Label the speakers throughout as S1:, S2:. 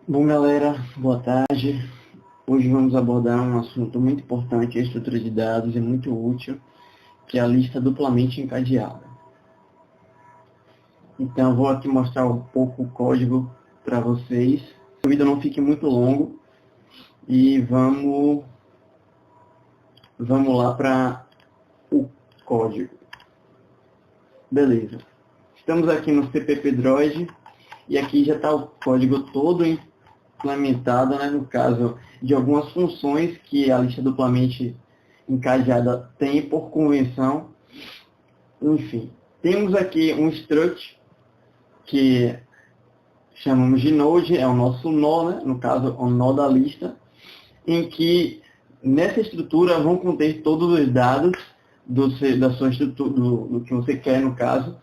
S1: Bom, galera, boa tarde. Hoje vamos abordar um assunto muito importante, a estrutura de dados e muito útil, que é a lista duplamente encadeada. Então, vou aqui mostrar um pouco o código para vocês. O vídeo não fique muito longo e vamos lá para o código. Beleza. Estamos aqui no CPP Droid e aqui já está o código todo implementado, né, no caso de algumas funções que a lista duplamente encadeada tem por convenção. Enfim, temos aqui um struct que chamamos de node, é o nosso nó, né, no caso o nó da lista, em que nessa estrutura vão conter todos os dados da sua estrutura, do que você quer no caso.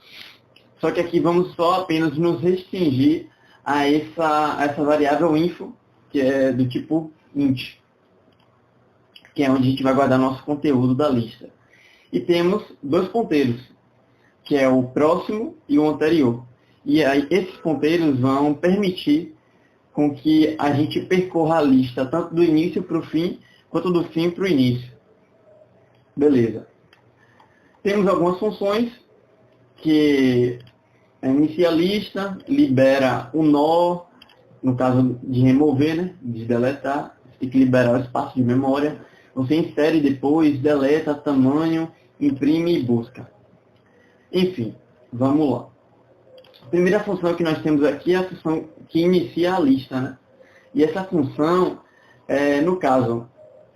S1: Só que aqui vamos só apenas nos restringir a essa variável info, que é do tipo int, que é onde a gente vai guardar nosso conteúdo da lista. E temos dois ponteiros, que é o próximo e o anterior. E aí esses ponteiros vão permitir com que a gente percorra a lista tanto do início para o fim, quanto do fim para o início. Beleza. Temos algumas funções que inicia a lista, libera o nó, no caso de remover, né, de deletar, você tem que liberar o espaço de memória. Você insere depois, deleta, tamanho, imprime e busca. Enfim, vamos lá. A primeira função que nós temos aqui é a função que inicia a lista, né? E essa função, no caso,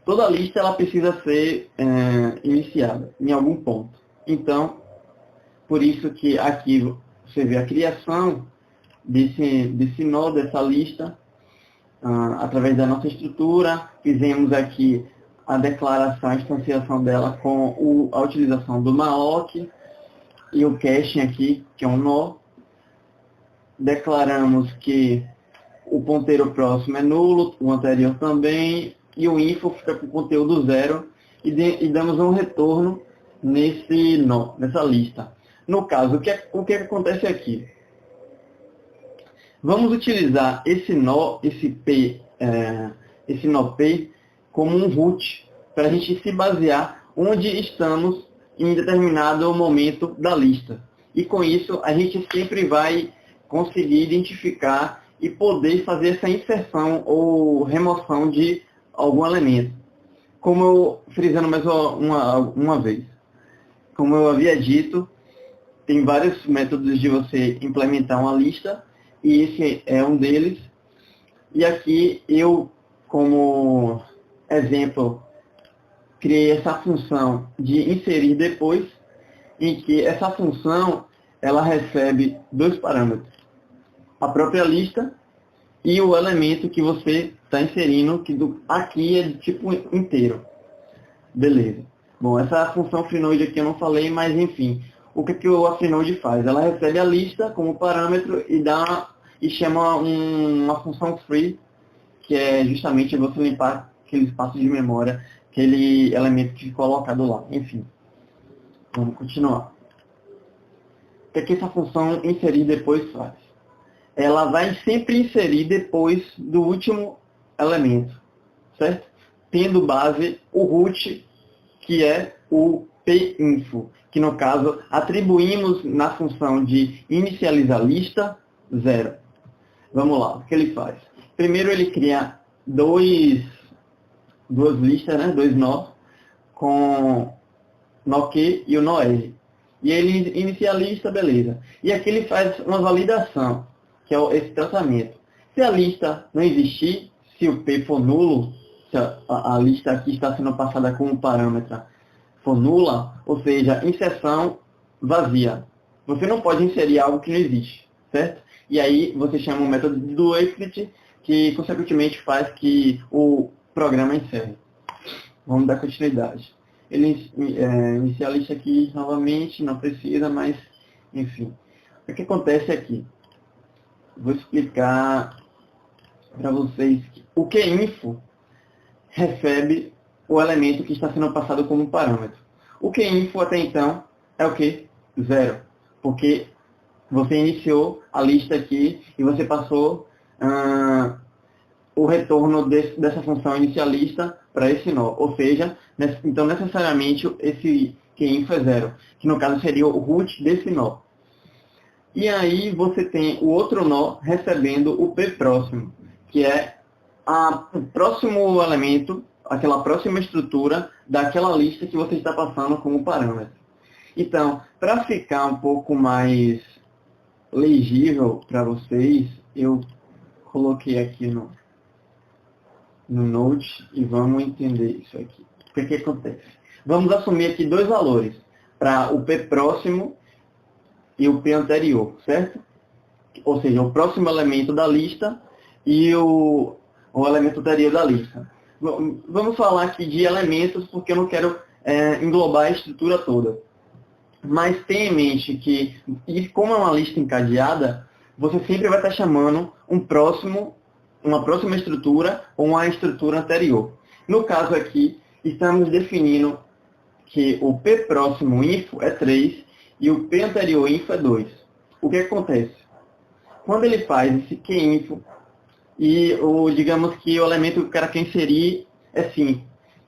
S1: toda lista ela precisa ser iniciada em algum ponto. Então, por isso que aqui você vê a criação desse nó, dessa lista, através da nossa estrutura. Fizemos aqui a declaração, a instanciação dela com a utilização do malloc e o caching aqui, que é um nó. Declaramos que o ponteiro próximo é nulo, o anterior também, e o info fica com conteúdo zero, e damos um retorno nesse nó, nessa lista. No caso, o que acontece aqui? Vamos utilizar esse nó, esse nó P, como um root, para a gente se basear onde estamos em determinado momento da lista. E com isso, a gente sempre vai conseguir identificar e poder fazer essa inserção ou remoção de algum elemento. Como eu, frisando mais uma vez, como eu havia dito, tem vários métodos de você implementar uma lista, e esse é um deles. E aqui eu, como exemplo, criei essa função de inserir depois, em que essa função ela recebe dois parâmetros: a própria lista e o elemento que você está inserindo, que aqui é de tipo inteiro. Beleza. Bom, essa função freenode aqui eu não falei, mas enfim. O que a freenode faz? Ela recebe a lista como parâmetro e chama uma função free, que é justamente você limpar aquele espaço de memória, aquele elemento que ficou alocado lá. Enfim, vamos continuar. O que essa função inserir depois faz? Ela vai sempre inserir depois do último elemento, certo? Tendo base o root, que é o pinfo, que no caso atribuímos na função de inicializar lista 0. Vamos lá, o que ele faz? Primeiro ele cria duas listas, né, dois nós, com nó Q e o nó R. E ele inicia a lista, beleza. E aqui ele faz uma validação, que é esse tratamento. Se a lista não existir, se o P for nulo, se a lista aqui está sendo passada como parâmetro for nula, ou seja, inserção vazia. Você não pode inserir algo que não existe, certo? E aí você chama o método do exit, que consequentemente faz que o programa encerre. Vamos dar continuidade. Ele inicia a lista aqui novamente, não precisa, mas enfim. O que acontece aqui? Vou explicar para vocês que o QInfo recebe o elemento que está sendo passado como parâmetro. O QInfo até então é o que? 0. Porque você iniciou a lista aqui e você passou o retorno dessa função inicialista para esse nó. Ou seja, então necessariamente esse QInfo é zero, que no caso seria o root desse nó. E aí você tem o outro nó recebendo o P próximo, que é o próximo elemento, aquela próxima estrutura daquela lista que você está passando como parâmetro. Então, para ficar um pouco mais legível para vocês, eu coloquei aqui no Node e vamos entender isso aqui. O que acontece? Vamos assumir aqui dois valores, para o P próximo e o P anterior, certo? Ou seja, o próximo elemento da lista e o elemento anterior da lista. Vamos falar aqui de elementos porque eu não quero englobar a estrutura toda. Mas tenha em mente que, e como é uma lista encadeada, você sempre vai estar chamando uma próxima estrutura ou uma estrutura anterior. No caso aqui, estamos definindo que o P próximo info é 3 e o P anterior info é 2. O que acontece? Quando ele faz esse QInfo e digamos que o elemento que o cara quer inserir é 5.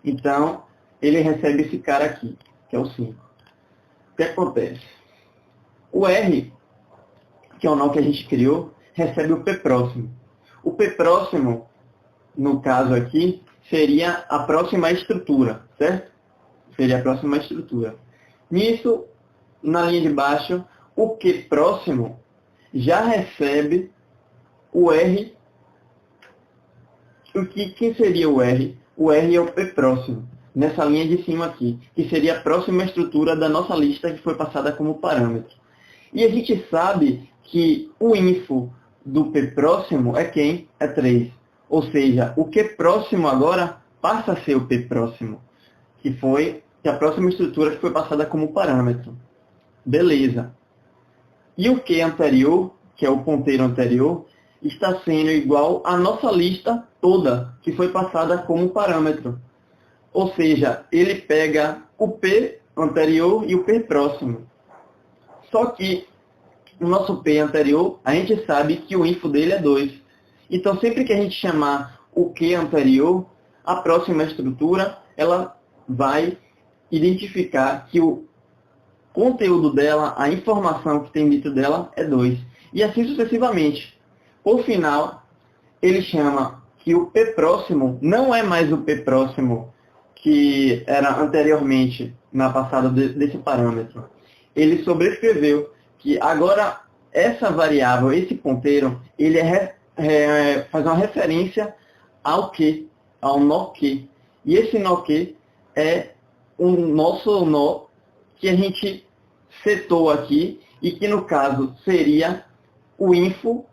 S1: Então, ele recebe esse cara aqui, que é o 5. O que acontece? O R, que é o nó que a gente criou, recebe o P próximo. O P próximo, no caso aqui, seria a próxima estrutura, certo? Seria a próxima estrutura. Nisso, na linha de baixo, o Q próximo já recebe o R. Quem seria o R? O R é o P próximo, nessa linha de cima aqui, que seria a próxima estrutura da nossa lista que foi passada como parâmetro. E a gente sabe que o info do P próximo é quem? É 3. Ou seja, o Q próximo agora passa a ser o P próximo, que foi a próxima estrutura que foi passada como parâmetro. Beleza. E o Q anterior, que é o ponteiro anterior, está sendo igual à nossa lista toda, que foi passada como parâmetro. Ou seja, ele pega o P anterior e o P próximo. Só que o nosso P anterior, a gente sabe que o info dele é 2. Então, sempre que a gente chamar o Q anterior, a próxima estrutura, ela vai identificar que o conteúdo dela, a informação que tem dentro dela é 2. E assim sucessivamente. Por final, ele chama que o P próximo não é mais o P próximo que era anteriormente na passada desse parâmetro. Ele sobrescreveu que agora essa variável, esse ponteiro, ele faz uma referência ao Q, ao nó Q. E esse nó Q é o nosso nó que a gente setou aqui e que no caso seria o info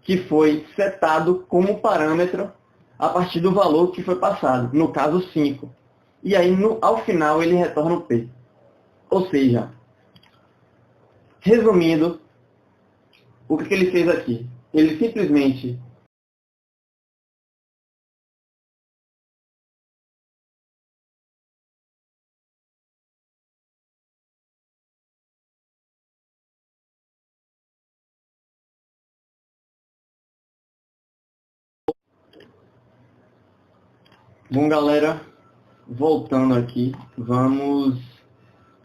S1: que foi setado como parâmetro a partir do valor que foi passado, no caso 5. E aí ao final ele retorna o P. Ou seja, resumindo, o que ele fez aqui? Ele simplesmente Bom, galera, voltando aqui, vamos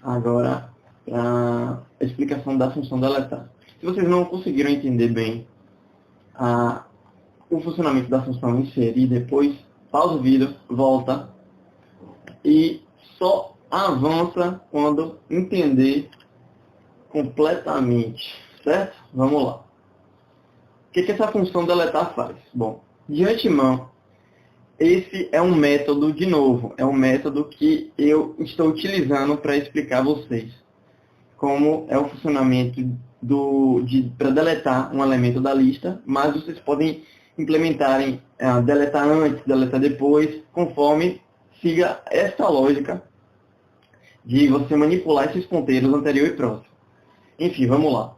S1: agora para a explicação da função deletar. Se vocês não conseguiram entender bem o funcionamento da função inserir depois, pausa o vídeo, volta e só avança quando entender completamente, certo? Vamos lá. O que essa função deletar faz? Bom, de antemão, esse é um método, de novo, é um método que eu estou utilizando para explicar a vocês como é o funcionamento para deletar um elemento da lista, mas vocês podem implementarem deletar antes, deletar depois, conforme siga essa lógica de você manipular esses ponteiros anterior e próximo. Enfim, vamos lá.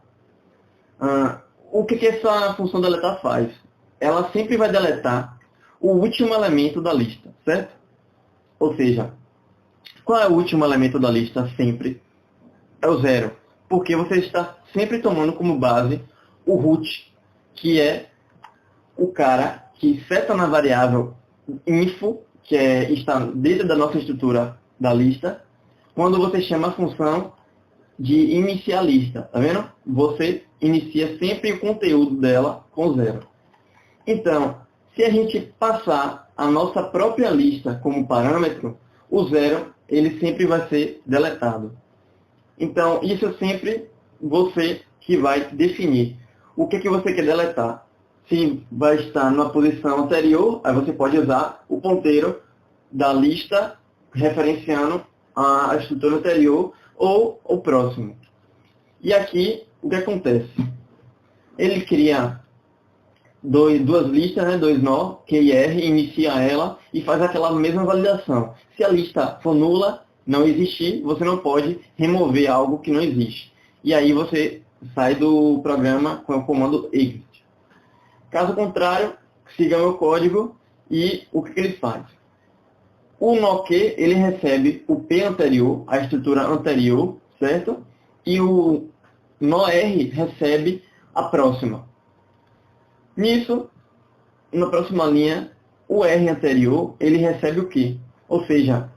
S1: O que essa função deletar faz? Ela sempre vai deletar o último elemento da lista, certo? Ou seja, qual é o último elemento da lista sempre? É o 0. Porque você está sempre tomando como base o root, que é o cara que seta na variável info, que está dentro da nossa estrutura da lista, quando você chama a função de inicialista, tá vendo? Você inicia sempre o conteúdo dela com 0. Então, se a gente passar a nossa própria lista como parâmetro, o 0 ele sempre vai ser deletado. Então, isso é sempre você que vai definir o que você quer deletar. Se vai estar numa posição anterior, aí você pode usar o ponteiro da lista referenciando a estrutura anterior ou o próximo. E aqui, o que acontece? Ele cria duas listas, né, 2 nó, Q e R, inicia ela e faz aquela mesma validação. Se a lista for nula, não existir, você não pode remover algo que não existe. E aí você sai do programa com o comando exit. Caso contrário, siga meu código e o que ele faz? O nó Q, ele recebe o P anterior, a estrutura anterior, certo? E o nó R recebe a próxima. Nisso, na próxima linha, o R anterior, ele recebe o Q. Ou seja,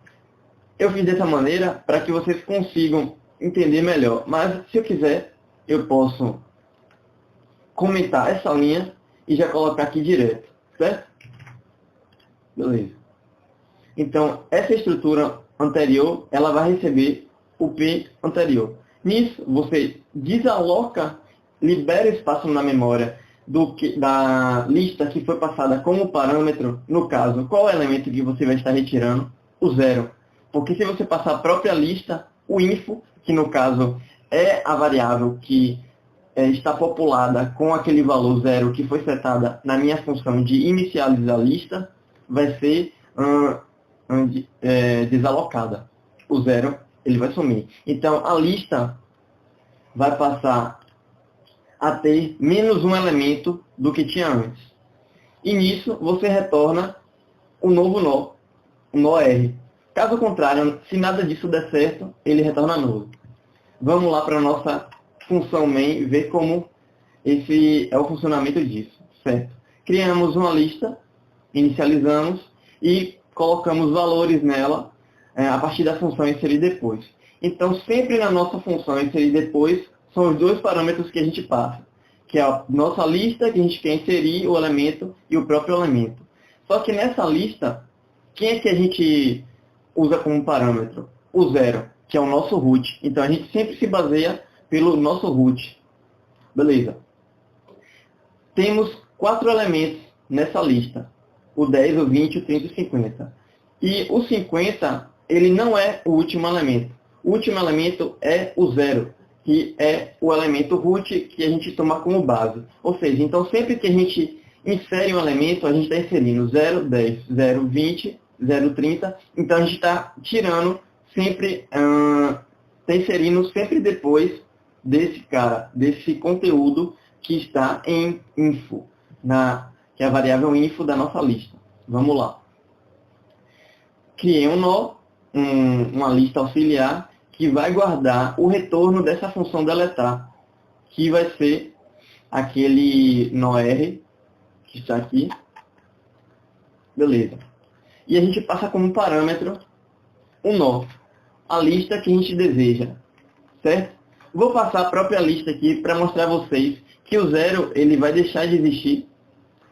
S1: eu fiz dessa maneira para que vocês consigam entender melhor. Mas, se eu quiser, eu posso comentar essa linha e já colocar aqui direto, certo? Beleza. Então, essa estrutura anterior, ela vai receber o P anterior. Nisso, você desaloca, libera espaço na memória da lista que foi passada como parâmetro. No caso, qual é o elemento que você vai estar retirando? O 0. Porque se você passar a própria lista, o info, que no caso é a variável que está populada com aquele valor 0 que foi setada na minha função de inicializar a lista, vai ser desalocada. O 0 ele vai sumir. Então, a lista vai passar a ter menos um elemento do que tinha antes. E nisso, você retorna o novo nó, o nó R. Caso contrário, se nada disso der certo, ele retorna nulo. Vamos lá para a nossa função main, ver como esse é o funcionamento disso, certo? Criamos uma lista, inicializamos e colocamos valores nela a partir da função inserir depois. Então, sempre na nossa função inserir depois, são os dois parâmetros que a gente passa, que é a nossa lista, que a gente quer inserir o elemento, e o próprio elemento. Só que nessa lista, quem é que a gente usa como parâmetro? O 0, que é o nosso root. Então, a gente sempre se baseia pelo nosso root. Beleza. Temos 4 elementos nessa lista. O 10, o 20, o 30 e o 50. E o 50, ele não é o último elemento. O último elemento é o 0, que é o elemento root que a gente toma como base. Ou seja, então sempre que a gente insere um elemento, a gente está inserindo 0, 10, 0, 20, 0, 30. Então a gente está tirando sempre, está inserindo sempre depois desse cara, desse conteúdo que está em info, que é a variável info da nossa lista. Vamos lá. Criei um nó, uma lista auxiliar, que vai guardar o retorno dessa função deletar, que vai ser aquele nó R, que está aqui. Beleza. E a gente passa como parâmetro um nó, a lista que a gente deseja, certo? Vou passar a própria lista aqui para mostrar a vocês que o 0 ele vai deixar de existir,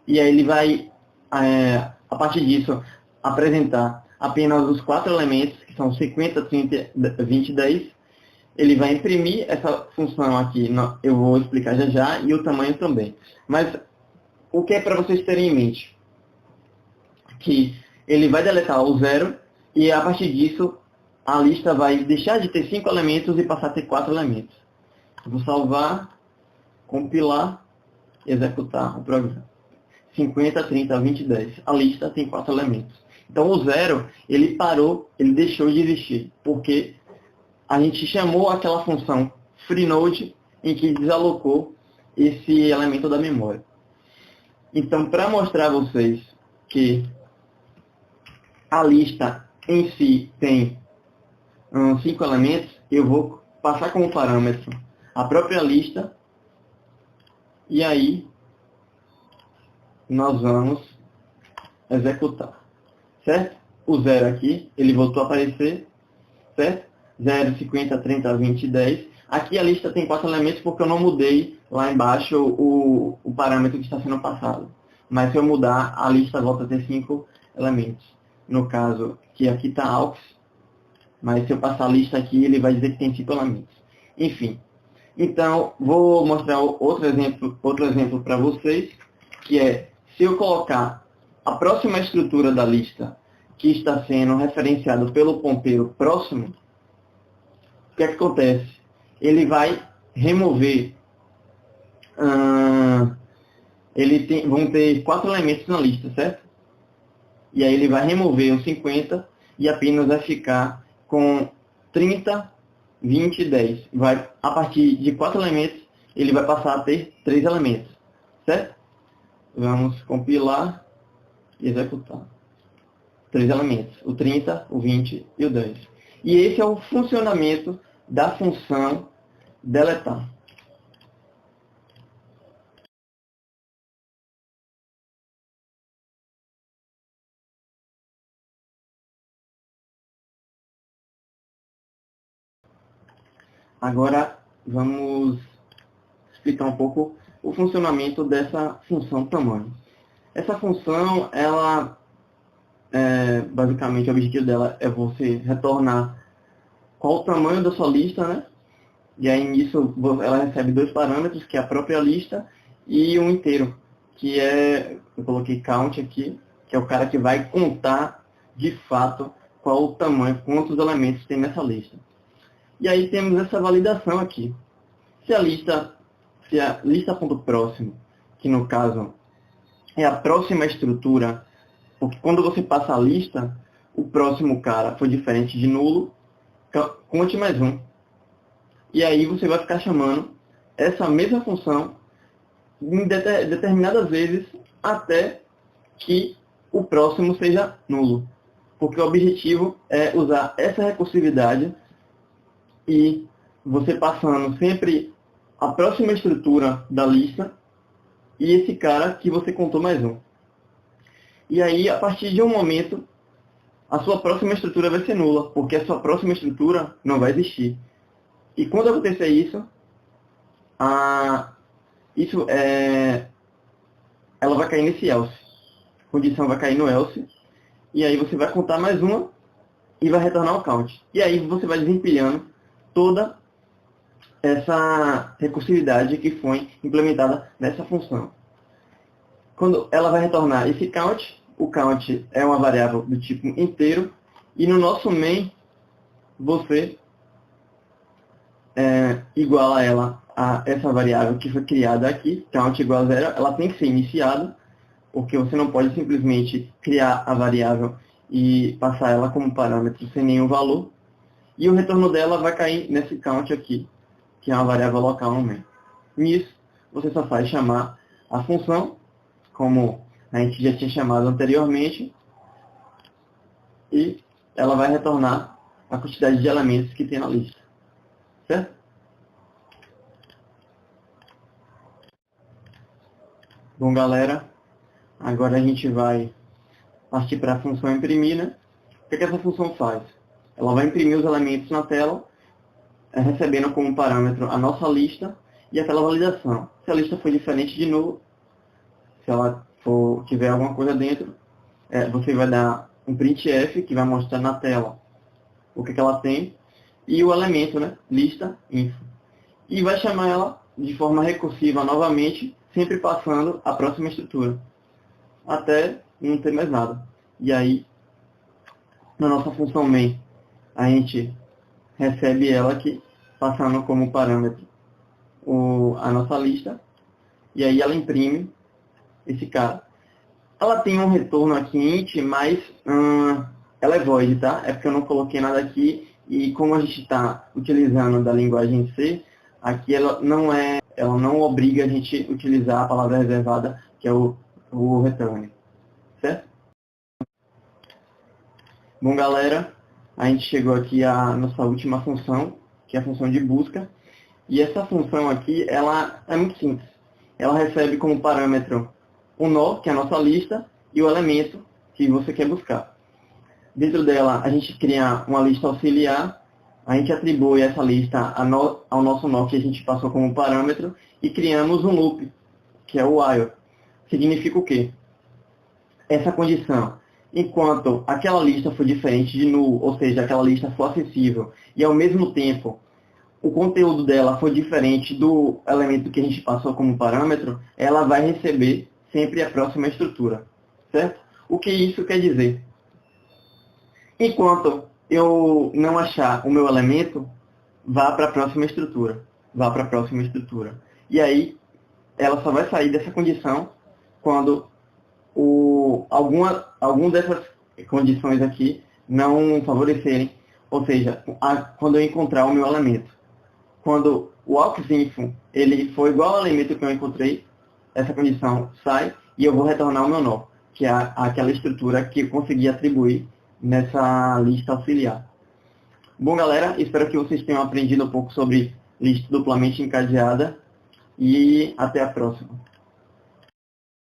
S1: e aí ele vai, a partir disso, apresentar apenas os 4 elementos, que são 50, 30, 20 e 10. Ele vai imprimir essa função aqui, eu vou explicar já já, e o tamanho também. Mas o que é para vocês terem em mente? Que ele vai deletar o 0, e a partir disso, a lista vai deixar de ter 5 elementos e passar a ter 4 elementos. Vou salvar, compilar e executar o programa. 50, 30, 20 e 10. A lista tem 4 elementos. Então o 0, ele parou, ele deixou de existir, porque a gente chamou aquela função FreeNode em que desalocou esse elemento da memória. Então, para mostrar a vocês que a lista em si tem 5 elementos, eu vou passar como parâmetro a própria lista, e aí nós vamos executar, certo? O 0 aqui, ele voltou a aparecer, certo? 0, 50, 30, 20, 10. Aqui a lista tem 4 elementos porque eu não mudei lá embaixo o parâmetro que está sendo passado. Mas se eu mudar, a lista volta a ter 5 elementos. No caso, que aqui está aux, mas se eu passar a lista aqui, ele vai dizer que tem 5 elementos. Enfim. Então, vou mostrar outro exemplo para vocês, que é, se eu colocar a próxima estrutura da lista que está sendo referenciado pelo ponteiro próximo, o que é que acontece? Ele vai remover, vão ter 4 elementos na lista, certo? E aí ele vai remover os 50 e apenas vai ficar com 30, 20 e 10. A partir de 4 elementos, ele vai passar a ter 3 elementos, certo? Vamos compilar e executar. 3 elementos, o 30, o 20 e o 10. E esse é o funcionamento da função deletar. Agora vamos explicar um pouco o funcionamento dessa função tamanho. Essa função, ela basicamente o objetivo dela é você retornar qual o tamanho da sua lista, né? E aí nisso ela recebe 2 parâmetros, que é a própria lista e um inteiro, que é, eu coloquei count aqui, que é o cara que vai contar de fato qual o tamanho, quantos elementos tem nessa lista. E aí temos essa validação aqui. Se a lista.próximo, que no caso é a próxima estrutura, porque quando você passa a lista, o próximo cara foi diferente de nulo, conte mais um. E aí você vai ficar chamando essa mesma função em determinadas vezes até que o próximo seja nulo. Porque o objetivo é usar essa recursividade e você passando sempre a próxima estrutura da lista e esse cara que você contou mais um. E aí, a partir de um momento, a sua próxima estrutura vai ser nula, porque a sua próxima estrutura não vai existir. E quando acontecer isso, ela vai cair nesse else. A condição vai cair no else, e aí você vai contar mais uma e vai retornar o count. E aí você vai desempilhando toda essa recursividade que foi implementada nessa função. Quando ela vai retornar esse count, o count é uma variável do tipo inteiro, e no nosso main, você iguala ela a essa variável que foi criada aqui, count igual a 0, ela tem que ser iniciada, porque você não pode simplesmente criar a variável e passar ela como parâmetro sem nenhum valor. E o retorno dela vai cair nesse count aqui, que é uma variável local no main. Nisso, você só faz chamar a função, como a gente já tinha chamado anteriormente, e ela vai retornar a quantidade de elementos que tem na lista. Certo? Bom, galera, agora a gente vai partir para a função imprimir, né? O que essa função faz? Ela vai imprimir os elementos na tela, recebendo como parâmetro a nossa lista e aquela validação. Se a lista for diferente de nulo, se ela tiver alguma coisa dentro, você vai dar um printf que vai mostrar na tela o que ela tem e o elemento, né? Lista info. E vai chamar ela de forma recursiva novamente, sempre passando a próxima estrutura, até não ter mais nada. E aí, na nossa função main, a gente recebe ela aqui, passando como parâmetro a nossa lista, e aí ela imprime esse cara. Ela tem um retorno aqui int, mas ela é void, tá? É porque eu não coloquei nada aqui, e como a gente está utilizando da linguagem C, aqui ela não obriga a gente a utilizar a palavra reservada, que é o return, certo? Bom, galera, a gente chegou aqui à nossa última função, que é a função de busca. E essa função aqui, ela é muito simples. Ela recebe como parâmetro o nó, que é a nossa lista, e o elemento, que você quer buscar. Dentro dela, a gente cria uma lista auxiliar, a gente atribui essa lista ao nosso nó que a gente passou como parâmetro e criamos um loop, que é o while. Significa o quê? Essa condição, enquanto aquela lista for diferente de null, ou seja, aquela lista for acessível, e ao mesmo tempo o conteúdo dela for diferente do elemento que a gente passou como parâmetro, ela vai receber sempre a próxima estrutura, certo? O que isso quer dizer? Enquanto eu não achar o meu elemento, vá para a próxima estrutura. Vá para a próxima estrutura. E aí, ela só vai sair dessa condição quando alguma dessas condições aqui não favorecerem. Ou seja, quando eu encontrar o meu elemento. Quando o aux_info ele for igual ao elemento que eu encontrei, essa condição sai e eu vou retornar o meu nó, que é aquela estrutura que eu consegui atribuir nessa lista auxiliar. Bom, galera, espero que vocês tenham aprendido um pouco sobre lista duplamente encadeada e até a próxima.